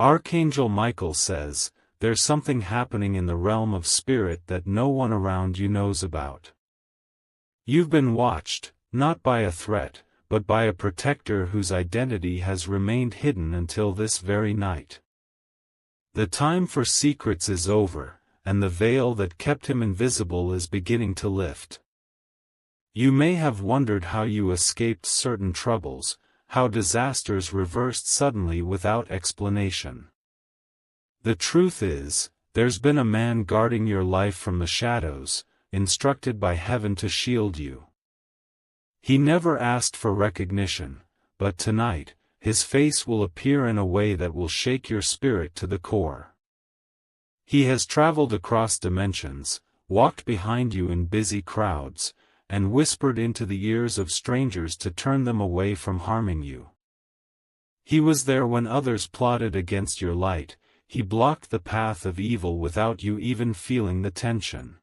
Archangel Michael says, there's something happening in the realm of spirit that no one around you knows about. You've been watched, not by a threat, but by a protector whose identity has remained hidden until this very night. The time for secrets is over, and the veil that kept him invisible is beginning to lift. You may have wondered how you escaped certain troubles, how disasters reversed suddenly without explanation. The truth is, there's been a man guarding your life from the shadows, instructed by heaven to shield you. He never asked for recognition, but tonight, his face will appear in a way that will shake your spirit to the core. He has traveled across dimensions, walked behind you in busy crowds, and whispered into the ears of strangers to turn them away from harming you. He was there when others plotted against your light. He blocked the path of evil without you even feeling the tension.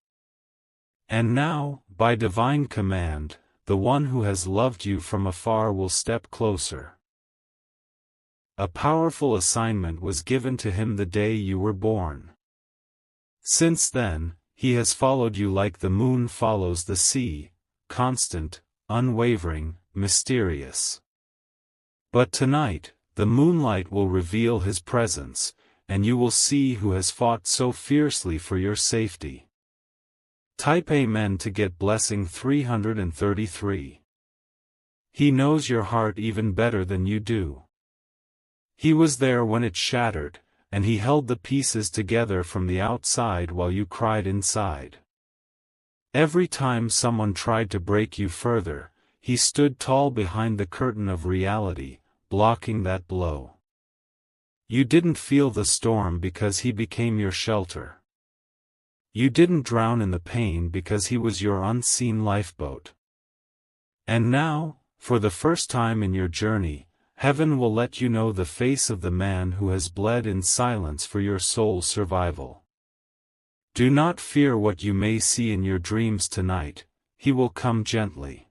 And now, by divine command, the one who has loved you from afar will step closer. A powerful assignment was given to him the day you were born. Since then, he has followed you like the moon follows the sea, constant, unwavering, mysterious. But tonight, the moonlight will reveal his presence, and you will see who has fought so fiercely for your safety. Type Amen to get blessing 333. He knows your heart even better than you do. He was there when it shattered, and he held the pieces together from the outside while you cried inside. Every time someone tried to break you further, he stood tall behind the curtain of reality, blocking that blow. You didn't feel the storm because he became your shelter. You didn't drown in the pain because he was your unseen lifeboat. And now, for the first time in your journey, heaven will let you know the face of the man who has bled in silence for your soul's survival. Do not fear what you may see in your dreams tonight, he will come gently.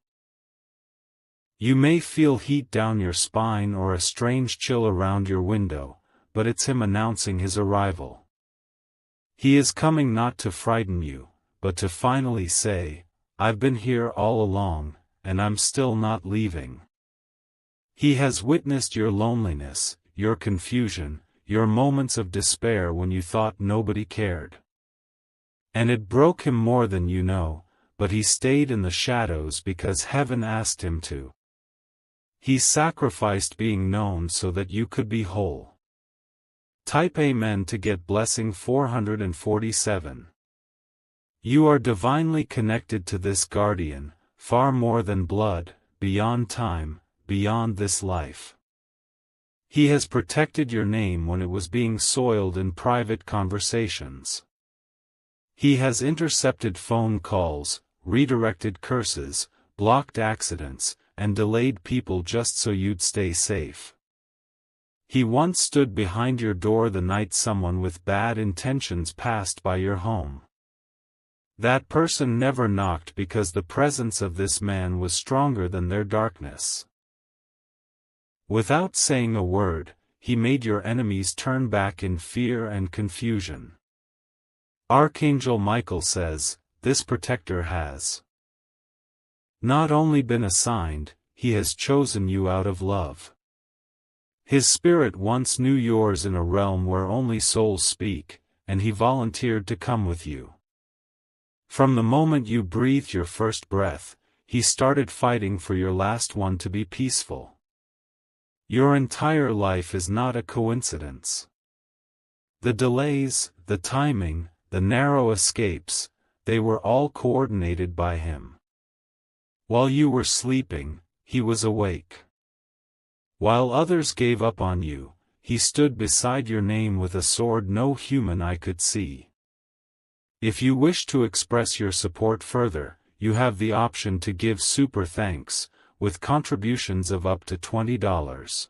You may feel heat down your spine or a strange chill around your window, but it's him announcing his arrival. He is coming not to frighten you, but to finally say, I've been here all along, and I'm still not leaving. He has witnessed your loneliness, your confusion, your moments of despair when you thought nobody cared. And it broke him more than you know, but he stayed in the shadows because heaven asked him to. He sacrificed being known so that you could be whole. Type Amen to get blessing 447. You are divinely connected to this guardian, far more than blood, beyond time, beyond this life. He has protected your name when it was being soiled in private conversations. He has intercepted phone calls, redirected curses, blocked accidents, and delayed people just so you'd stay safe. He once stood behind your door the night someone with bad intentions passed by your home. That person never knocked because the presence of this man was stronger than their darkness. Without saying a word, he made your enemies turn back in fear and confusion. Archangel Michael says, this protector has not only been assigned, he has chosen you out of love. His spirit once knew yours in a realm where only souls speak, and he volunteered to come with you. From the moment you breathed your first breath, he started fighting for your last one to be peaceful. Your entire life is not a coincidence. The delays, the timing, the narrow escapes, they were all coordinated by him. While you were sleeping, he was awake. While others gave up on you, he stood beside your name with a sword no human eye could see. If you wish to express your support further, you have the option to give super thanks, with contributions of up to $20.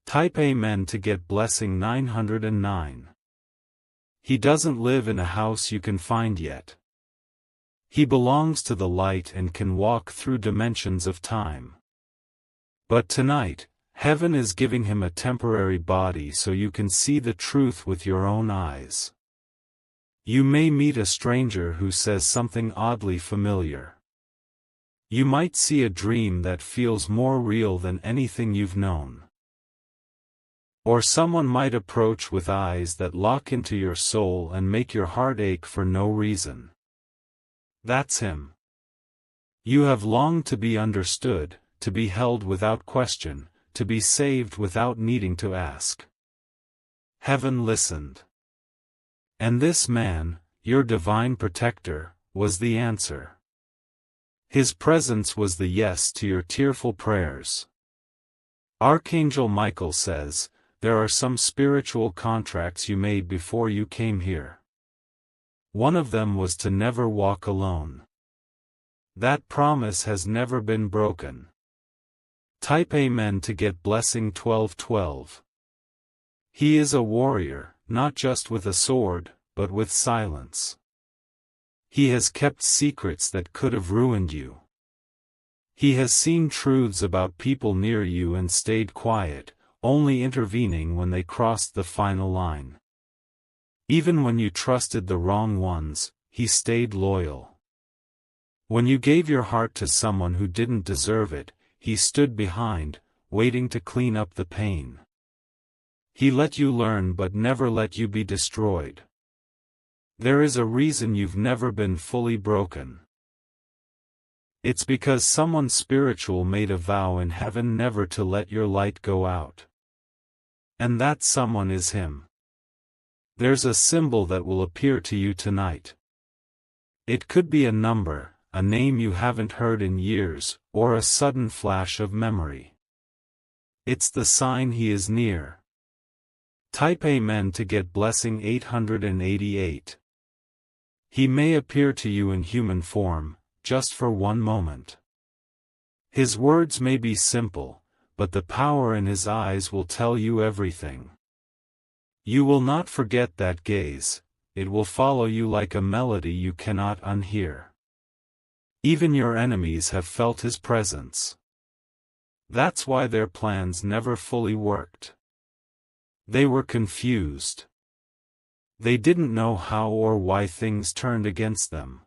Type Amen to get blessing 909. He doesn't live in a house you can find yet. He belongs to the light and can walk through dimensions of time. But tonight, Heaven is giving him a temporary body so you can see the truth with your own eyes. You may meet a stranger who says something oddly familiar. You might see a dream that feels more real than anything you've known. Or someone might approach with eyes that lock into your soul and make your heart ache for no reason. That's him. You have longed to be understood, to be held without question, to be saved without needing to ask. Heaven listened. And this man, your divine protector, was the answer. His presence was the yes to your tearful prayers. Archangel Michael says, there are some spiritual contracts you made before you came here. One of them was to never walk alone. That promise has never been broken. Type Amen to get blessing 1212. He is a warrior, not just with a sword, but with silence. He has kept secrets that could have ruined you. He has seen truths about people near you and stayed quiet, only intervening when they crossed the final line. Even when you trusted the wrong ones, he stayed loyal. When you gave your heart to someone who didn't deserve it, he stood behind, waiting to clean up the pain. He let you learn but never let you be destroyed. There is a reason you've never been fully broken. It's because someone spiritual made a vow in heaven never to let your light go out. And that someone is him. There's a symbol that will appear to you tonight. It could be a number, a name you haven't heard in years, or a sudden flash of memory. It's the sign he is near. Type Amen to get blessing 888. He may appear to you in human form, just for one moment. His words may be simple, but the power in his eyes will tell you everything. You will not forget that gaze, it will follow you like a melody you cannot unhear. Even your enemies have felt his presence. That's why their plans never fully worked. They were confused. They didn't know how or why things turned against them.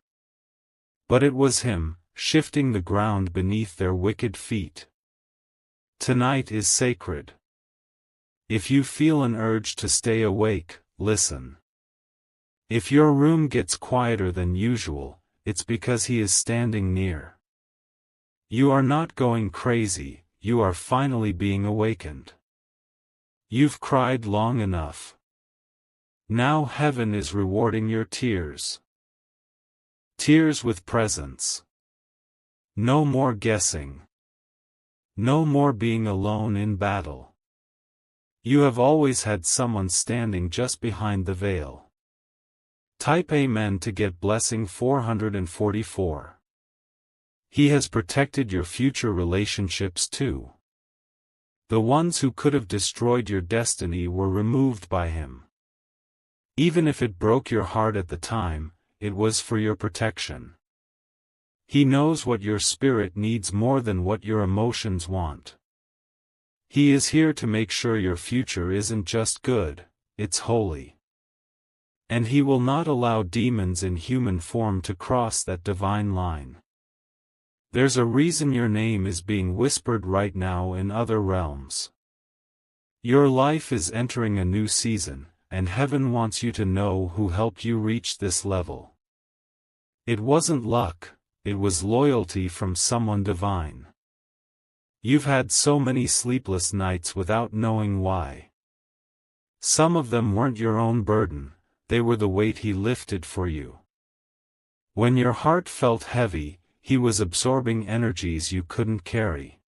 But it was him, shifting the ground beneath their wicked feet. Tonight is sacred. If you feel an urge to stay awake, listen. If your room gets quieter than usual, it's because he is standing near. You are not going crazy, you are finally being awakened. You've cried long enough. Now heaven is rewarding your tears. Tears with presence. No more guessing. No more being alone in battle. You have always had someone standing just behind the veil. Type Amen to get blessing 444. He has protected your future relationships too. The ones who could have destroyed your destiny were removed by him. Even if it broke your heart at the time, it was for your protection. He knows what your spirit needs more than what your emotions want. He is here to make sure your future isn't just good, it's holy. And he will not allow demons in human form to cross that divine line. There's a reason your name is being whispered right now in other realms. Your life is entering a new season, and heaven wants you to know who helped you reach this level. It wasn't luck, it was loyalty from someone divine. You've had so many sleepless nights without knowing why. Some of them weren't your own burden, they were the weight he lifted for you. When your heart felt heavy, he was absorbing energies you couldn't carry.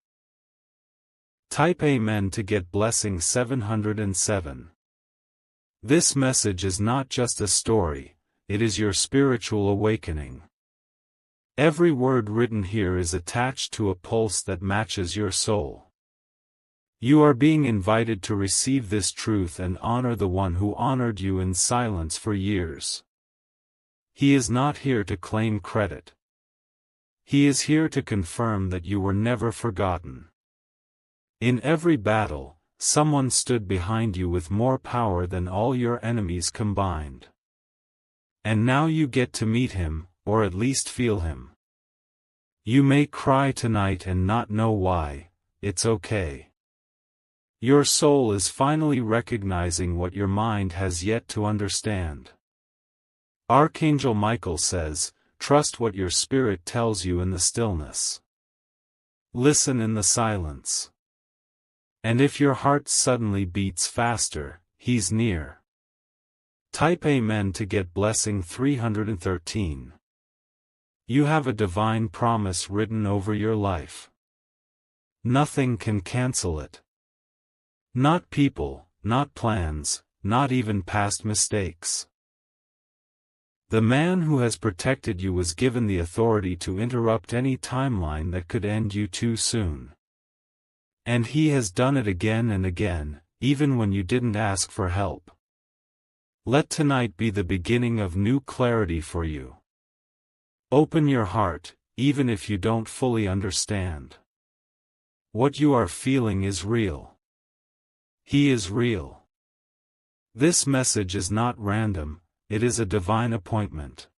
Type Amen to get blessing 707. This message is not just a story, it is your spiritual awakening. Every word written here is attached to a pulse that matches your soul. You are being invited to receive this truth and honor the one who honored you in silence for years. He is not here to claim credit. He is here to confirm that you were never forgotten. In every battle, someone stood behind you with more power than all your enemies combined. And now you get to meet him, or at least feel him. You may cry tonight and not know why. It's okay. Your soul is finally recognizing what your mind has yet to understand. Archangel Michael says, trust what your spirit tells you in the stillness. Listen in the silence. And if your heart suddenly beats faster, he's near. Type Amen to get blessing 313. You have a divine promise written over your life. Nothing can cancel it. Not people, not plans, not even past mistakes. The man who has protected you was given the authority to interrupt any timeline that could end you too soon. And he has done it again and again, even when you didn't ask for help. Let tonight be the beginning of new clarity for you. Open your heart, even if you don't fully understand. What you are feeling is real. He is real. This message is not random. It is a divine appointment.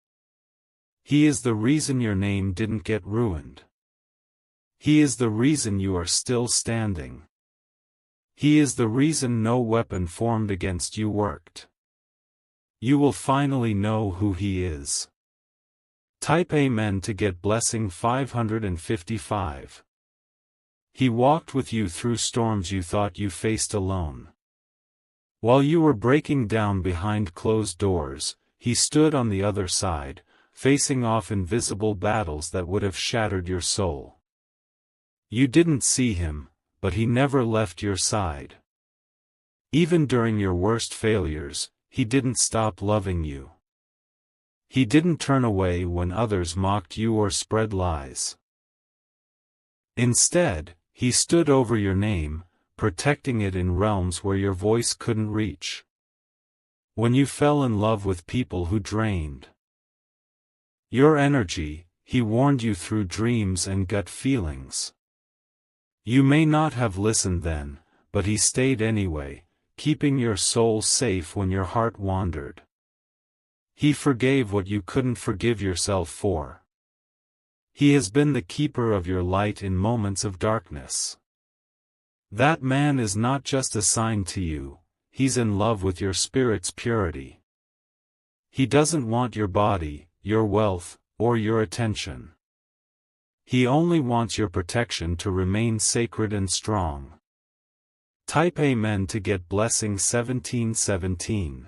He is the reason your name didn't get ruined. He is the reason you are still standing. He is the reason no weapon formed against you worked. You will finally know who he is. Type Amen to get blessing 555. He walked with you through storms you thought you faced alone. While you were breaking down behind closed doors, he stood on the other side, facing off invisible battles that would have shattered your soul. You didn't see him, but he never left your side. Even during your worst failures, he didn't stop loving you. He didn't turn away when others mocked you or spread lies. Instead, he stood over your name, protecting it in realms where your voice couldn't reach. When you fell in love with people who drained your energy, he warned you through dreams and gut feelings. You may not have listened then, but he stayed anyway, keeping your soul safe when your heart wandered. He forgave what you couldn't forgive yourself for. He has been the keeper of your light in moments of darkness. That man is not just assigned to you, he's in love with your spirit's purity. He doesn't want your body, your wealth, or your attention. He only wants your protection to remain sacred and strong. Type Amen to get blessing 1717.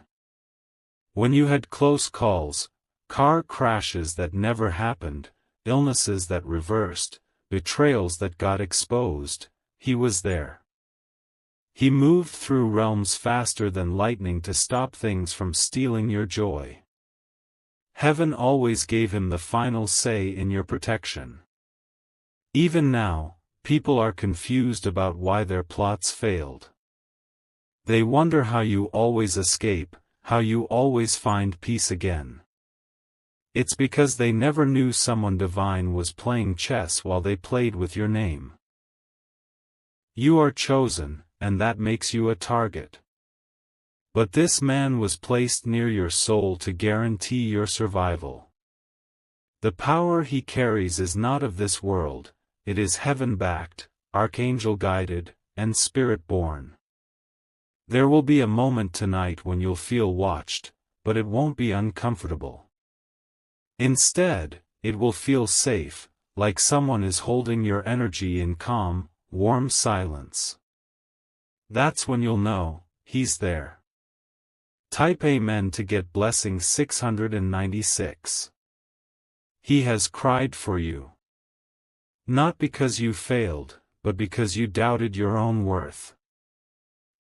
When you had close calls, car crashes that never happened, illnesses that reversed, betrayals that got exposed, he was there. He moved through realms faster than lightning to stop things from stealing your joy. Heaven always gave him the final say in your protection. Even now, people are confused about why their plots failed. They wonder how you always escape, how you always find peace again. It's because they never knew someone divine was playing chess while they played with your name. You are chosen, and that makes you a target. But this man was placed near your soul to guarantee your survival. The power he carries is not of this world, it is heaven-backed, archangel-guided, and spirit-born. There will be a moment tonight when you'll feel watched, but it won't be uncomfortable. Instead, it will feel safe, like someone is holding your energy in calm, warm silence. That's when you'll know, he's there. Type Amen to get blessing 696. He has cried for you. Not because you failed, but because you doubted your own worth.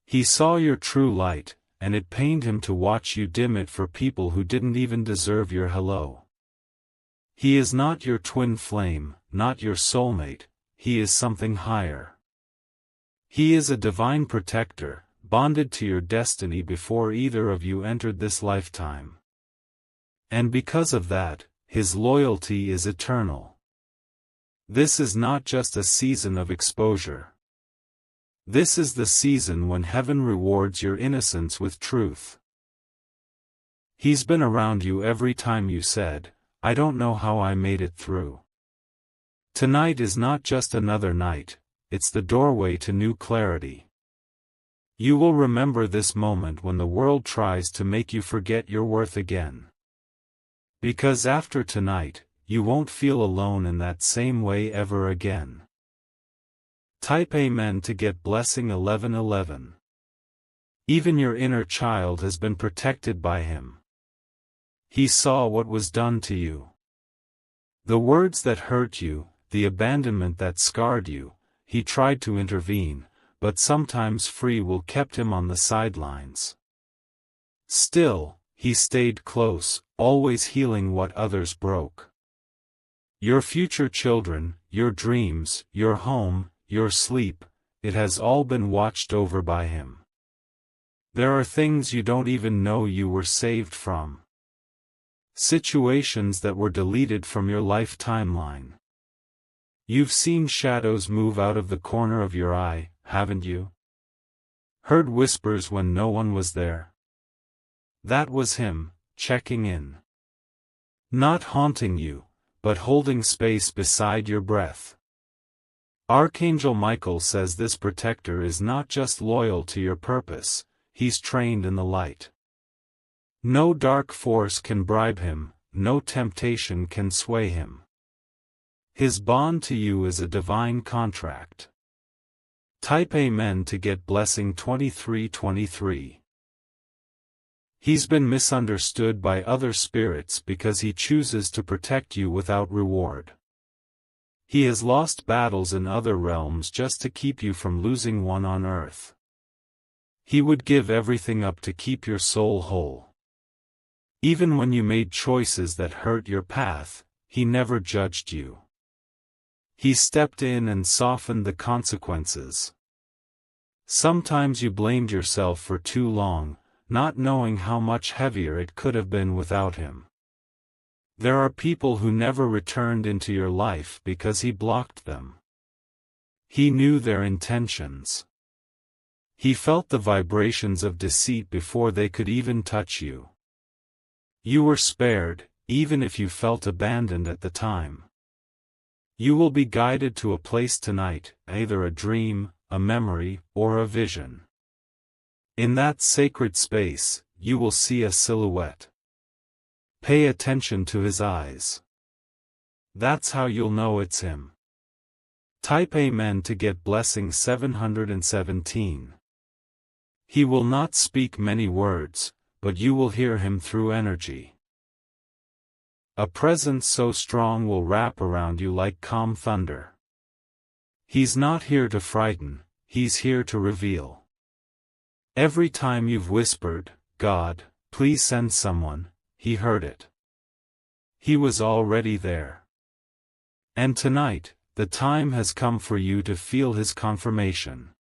He saw your true light, and it pained him to watch you dim it for people who didn't even deserve your hello. He is not your twin flame, not your soulmate, he is something higher. He is a divine protector, bonded to your destiny before either of you entered this lifetime. And because of that, his loyalty is eternal. This is not just a season of exposure. This is the season when heaven rewards your innocence with truth. He's been around you every time you said, "I don't know how I made it through." Tonight is not just another night, it's the doorway to new clarity. You will remember this moment when the world tries to make you forget your worth again. Because after tonight, you won't feel alone in that same way ever again. Type Amen to get blessing 1111. Even your inner child has been protected by him. He saw what was done to you. The words that hurt you, the abandonment that scarred you, he tried to intervene, but sometimes free will kept him on the sidelines. Still, he stayed close, always healing what others broke. Your future children, your dreams, your home, your sleep, it has all been watched over by him. There are things you don't even know you were saved from. Situations that were deleted from your life timeline. You've seen shadows move out of the corner of your eye, haven't you? Heard whispers when no one was there. That was him, checking in. Not haunting you, but holding space beside your breath. Archangel Michael says this protector is not just loyal to your purpose, he's trained in the light. No dark force can bribe him, no temptation can sway him. His bond to you is a divine contract. Type Amen to get blessing 2323. He's been misunderstood by other spirits because he chooses to protect you without reward. He has lost battles in other realms just to keep you from losing one on earth. He would give everything up to keep your soul whole. Even when you made choices that hurt your path, he never judged you. He stepped in and softened the consequences. Sometimes you blamed yourself for too long, not knowing how much heavier it could have been without him. There are people who never returned into your life because he blocked them. He knew their intentions. He felt the vibrations of deceit before they could even touch you. You were spared, even if you felt abandoned at the time. You will be guided to a place tonight, either a dream, a memory, or a vision. In that sacred space, you will see a silhouette. Pay attention to his eyes. That's how you'll know it's him. Type Amen to get blessing 717. He will not speak many words, but you will hear him through energy. A presence so strong will wrap around you like calm thunder. He's not here to frighten, he's here to reveal. Every time you've whispered, "God, please send someone," he heard it. He was already there. And tonight, the time has come for you to feel his confirmation.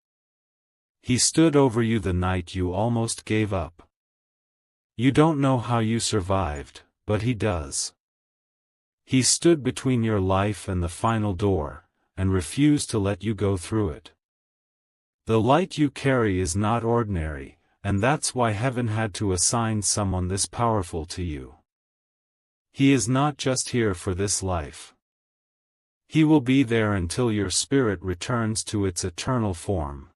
He stood over you the night you almost gave up. You don't know how you survived, but he does. He stood between your life and the final door, and refused to let you go through it. The light you carry is not ordinary, and that's why heaven had to assign someone this powerful to you. He is not just here for this life. He will be there until your spirit returns to its eternal form.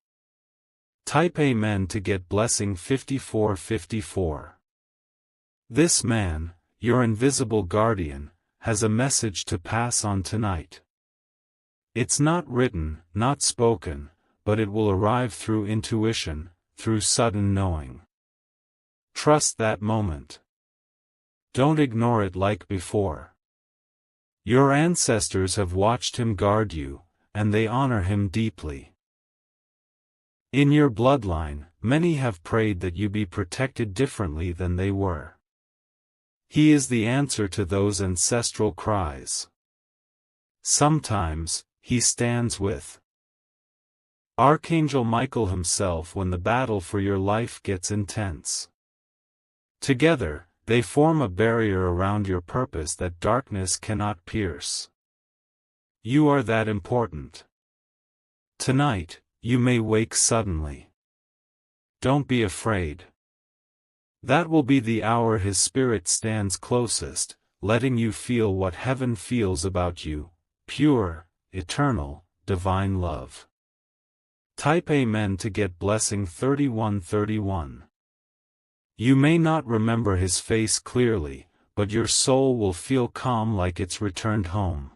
Type Amen to get blessing 5454. This man, your invisible guardian, has a message to pass on tonight. It's not written, not spoken, but it will arrive through intuition, through sudden knowing. Trust that moment. Don't ignore it like before. Your ancestors have watched him guard you, and they honor him deeply. In your bloodline, many have prayed that you be protected differently than they were. He is the answer to those ancestral cries. Sometimes, he stands with Archangel Michael himself when the battle for your life gets intense. Together, they form a barrier around your purpose that darkness cannot pierce. You are that important. Tonight, you may wake suddenly. Don't be afraid. That will be the hour His Spirit stands closest, letting you feel what heaven feels about you, pure, eternal, divine love. Type Amen to get blessing 3131. You may not remember His face clearly, but your soul will feel calm like it's returned home.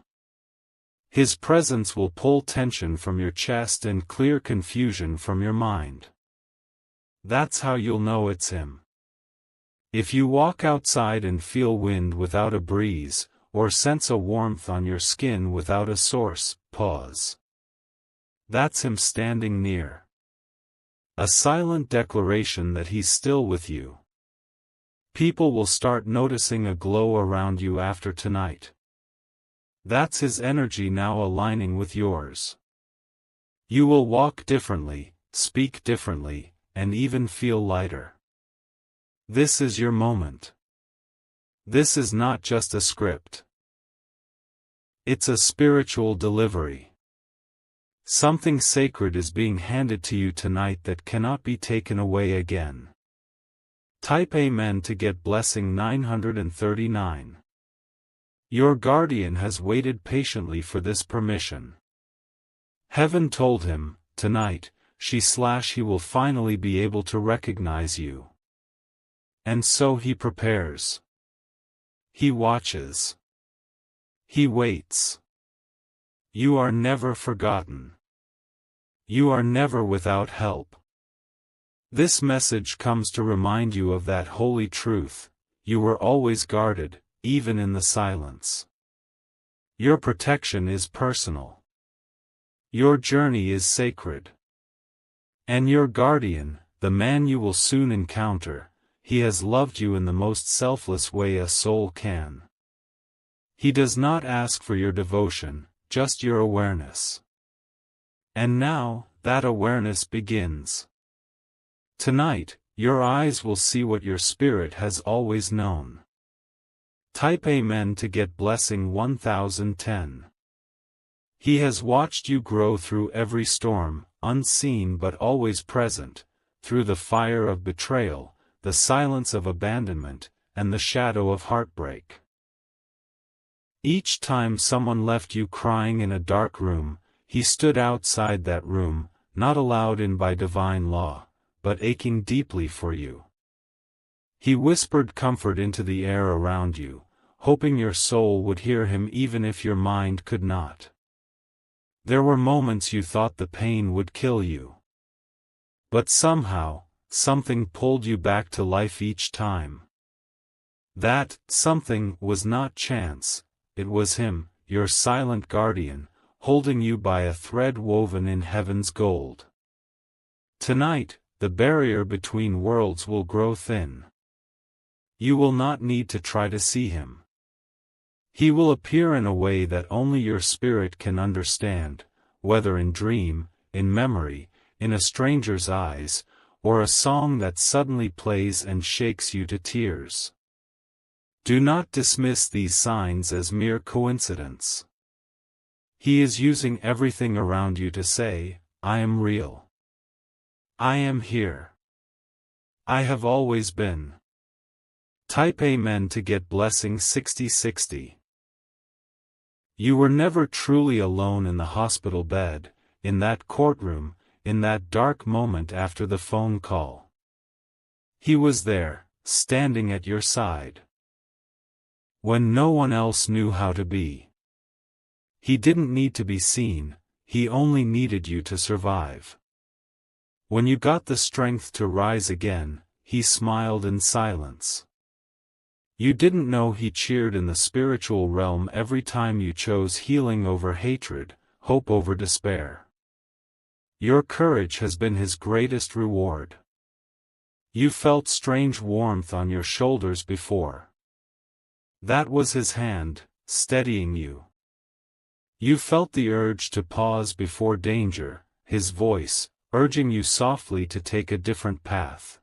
His presence will pull tension from your chest and clear confusion from your mind. That's how you'll know it's Him. If you walk outside and feel wind without a breeze, or sense a warmth on your skin without a source, pause. That's Him standing near. A silent declaration that He's still with you. People will start noticing a glow around you after tonight. That's His energy now aligning with yours. You will walk differently, speak differently, and even feel lighter. This is your moment. This is not just a script. It's a spiritual delivery. Something sacred is being handed to you tonight that cannot be taken away again. Type Amen to get blessing 939. Your guardian has waited patiently for this permission. Heaven told him, tonight, he will finally be able to recognize you. And so he prepares. He watches. He waits. You are never forgotten. You are never without help. This message comes to remind you of that holy truth: you were always guarded, even in the silence. Your protection is personal. Your journey is sacred. And your guardian, the man you will soon encounter, he has loved you in the most selfless way a soul can. He does not ask for your devotion, just your awareness. And now, that awareness begins. Tonight, your eyes will see what your spirit has always known. Type Amen to get blessing 1010. He has watched you grow through every storm, unseen but always present, through the fire of betrayal, the silence of abandonment, and the shadow of heartbreak. Each time someone left you crying in a dark room, He stood outside that room, not allowed in by divine law, but aching deeply for you. He whispered comfort into the air around you, hoping your soul would hear Him even if your mind could not. There were moments you thought the pain would kill you. But somehow, something pulled you back to life each time. That something was not chance, it was Him, your silent guardian, holding you by a thread woven in heaven's gold. Tonight, the barrier between worlds will grow thin. You will not need to try to see Him. He will appear in a way that only your spirit can understand, whether in dream, in memory, in a stranger's eyes, or a song that suddenly plays and shakes you to tears. Do not dismiss these signs as mere coincidence. He is using everything around you to say, I am real. I am here. I have always been. Type Amen to get blessing 6060. You were never truly alone in the hospital bed, in that courtroom, in that dark moment after the phone call. He was there, standing at your side. When no one else knew how to be. He didn't need to be seen, He only needed you to survive. When you got the strength to rise again, He smiled in silence. You didn't know He cheered in the spiritual realm every time you chose healing over hatred, hope over despair. Your courage has been His greatest reward. You felt strange warmth on your shoulders before. That was His hand, steadying you. You felt the urge to pause before danger, His voice, urging you softly to take a different path.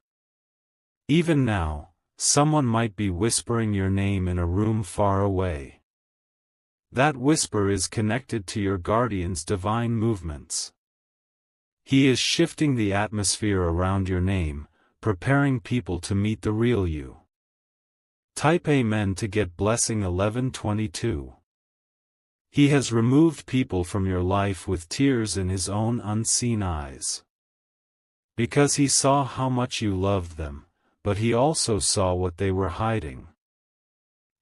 Even now, someone might be whispering your name in a room far away. That whisper is connected to your guardian's divine movements. He is shifting the atmosphere around your name, preparing people to meet the real you. Type Amen to get blessing 1122. He has removed people from your life with tears in his own unseen eyes. Because he saw how much you loved them, but he also saw what they were hiding.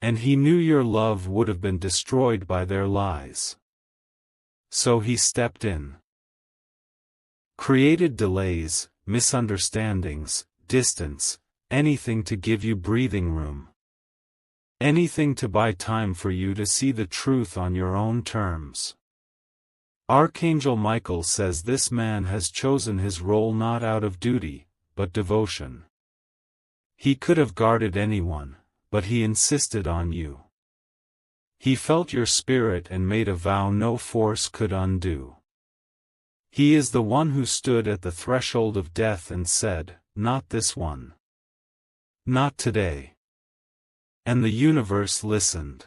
And he knew your love would have been destroyed by their lies. So he stepped in. Created delays, misunderstandings, distance, anything to give you breathing room. Anything to buy time for you to see the truth on your own terms. Archangel Michael says this man has chosen his role not out of duty, but devotion. He could have guarded anyone, but he insisted on you. He felt your spirit and made a vow no force could undo. He is the one who stood at the threshold of death and said, "Not this one. Not today." And the universe listened.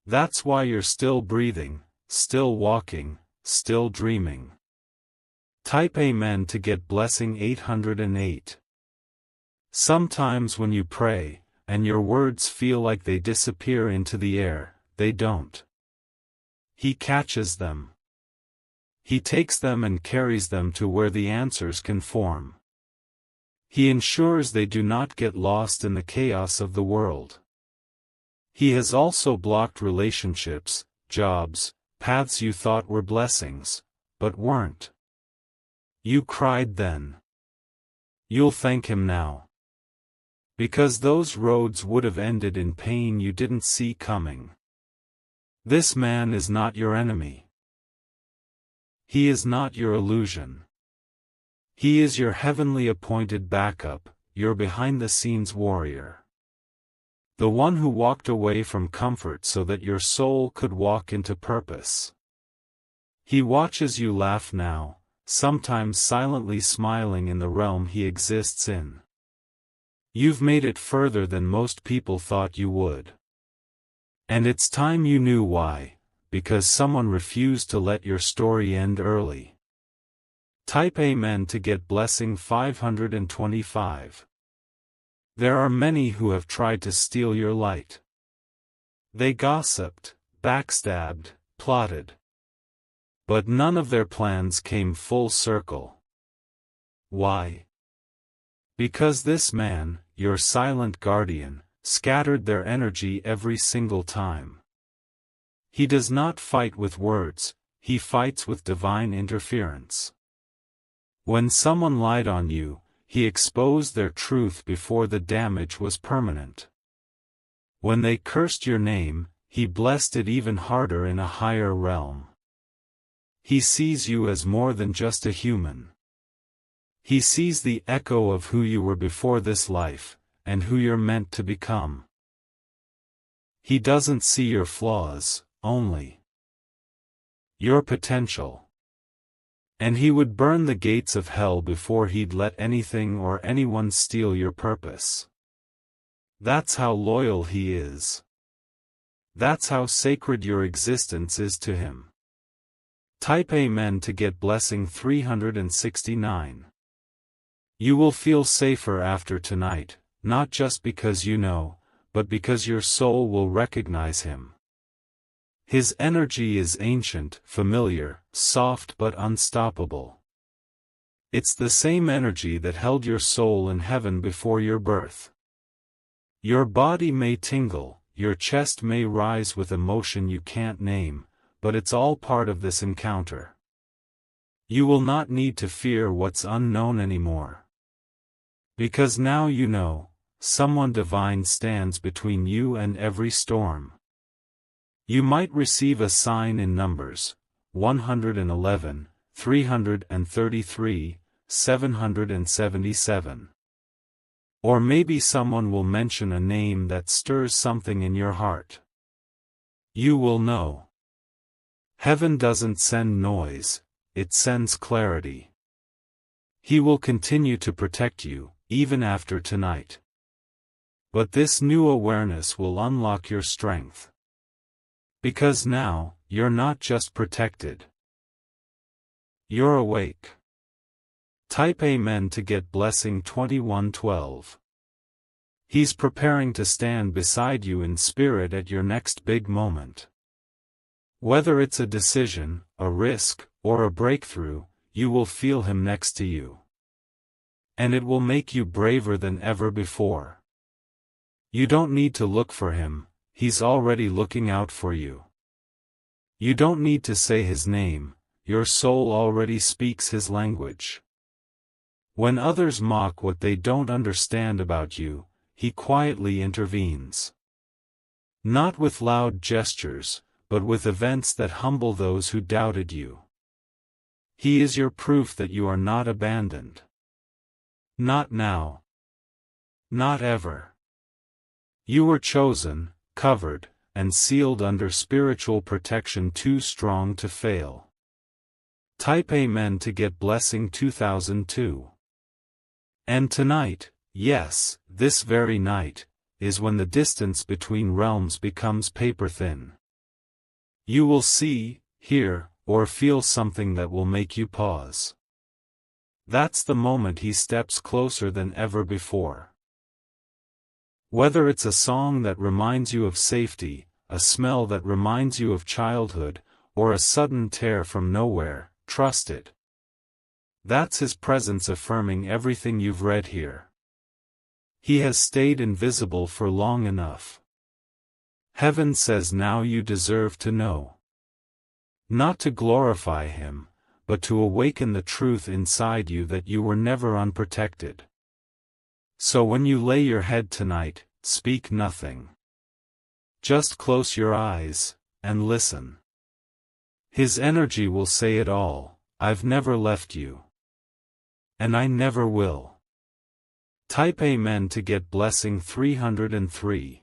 That's why you're still breathing, still walking, still dreaming. Type Amen to get blessing 808. Sometimes when you pray, and your words feel like they disappear into the air, they don't. He catches them. He takes them and carries them to where the answers can form. He ensures they do not get lost in the chaos of the world. He has also blocked relationships, jobs, paths you thought were blessings, but weren't. You cried then. You'll thank him now. Because those roads would have ended in pain you didn't see coming. This man is not your enemy. He is not your illusion. He is your heavenly appointed backup, your behind-the-scenes warrior. The one who walked away from comfort so that your soul could walk into purpose. He watches you laugh now, sometimes silently smiling in the realm he exists in. You've made it further than most people thought you would. And it's time you knew why, because someone refused to let your story end early. Type Amen to get blessing 525. There are many who have tried to steal your light. They gossiped, backstabbed, plotted. But none of their plans came full circle. Why? Because this man, your silent guardian, scattered their energy every single time. He does not fight with words, he fights with divine interference. When someone lied on you, he exposed their truth before the damage was permanent. When they cursed your name, he blessed it even harder in a higher realm. He sees you as more than just a human. He sees the echo of who you were before this life, and who you're meant to become. He doesn't see your flaws, only your potential. And he would burn the gates of hell before he'd let anything or anyone steal your purpose. That's how loyal he is. That's how sacred your existence is to him. Type Amen to get blessing 369. You will feel safer after tonight, not just because you know, but because your soul will recognize him. His energy is ancient, familiar, soft but unstoppable. It's the same energy that held your soul in heaven before your birth. Your body may tingle, your chest may rise with emotion you can't name, but it's all part of this encounter. You will not need to fear what's unknown anymore. Because now you know, someone divine stands between you and every storm. You might receive a sign in Numbers, 111, 333, 777. Or maybe someone will mention a name that stirs something in your heart. You will know. Heaven doesn't send noise, it sends clarity. He will continue to protect you, even after tonight. But this new awareness will unlock your strength. Because now, you're not just protected. You're awake. Type Amen to get blessing 2112. He's preparing to stand beside you in spirit at your next big moment. Whether it's a decision, a risk, or a breakthrough, you will feel him next to you. And it will make you braver than ever before. You don't need to look for him, he's already looking out for you. You don't need to say his name, your soul already speaks his language. When others mock what they don't understand about you, he quietly intervenes. Not with loud gestures, but with events that humble those who doubted you. He is your proof that you are not abandoned. Not now. Not ever. You were chosen, covered, and sealed under spiritual protection too strong to fail. Type Amen to get blessing 2002. And tonight, yes, this very night, is when the distance between realms becomes paper thin. You will see, hear, or feel something that will make you pause. That's the moment he steps closer than ever before. Whether it's a song that reminds you of safety, a smell that reminds you of childhood, or a sudden tear from nowhere, trust it. That's his presence affirming everything you've read here. He has stayed invisible for long enough. Heaven says now you deserve to know. Not to glorify him, but to awaken the truth inside you that you were never unprotected. So when you lay your head tonight, speak nothing. Just close your eyes, and listen. His energy will say it all, I've never left you. And I never will. Type Amen to get blessing 303.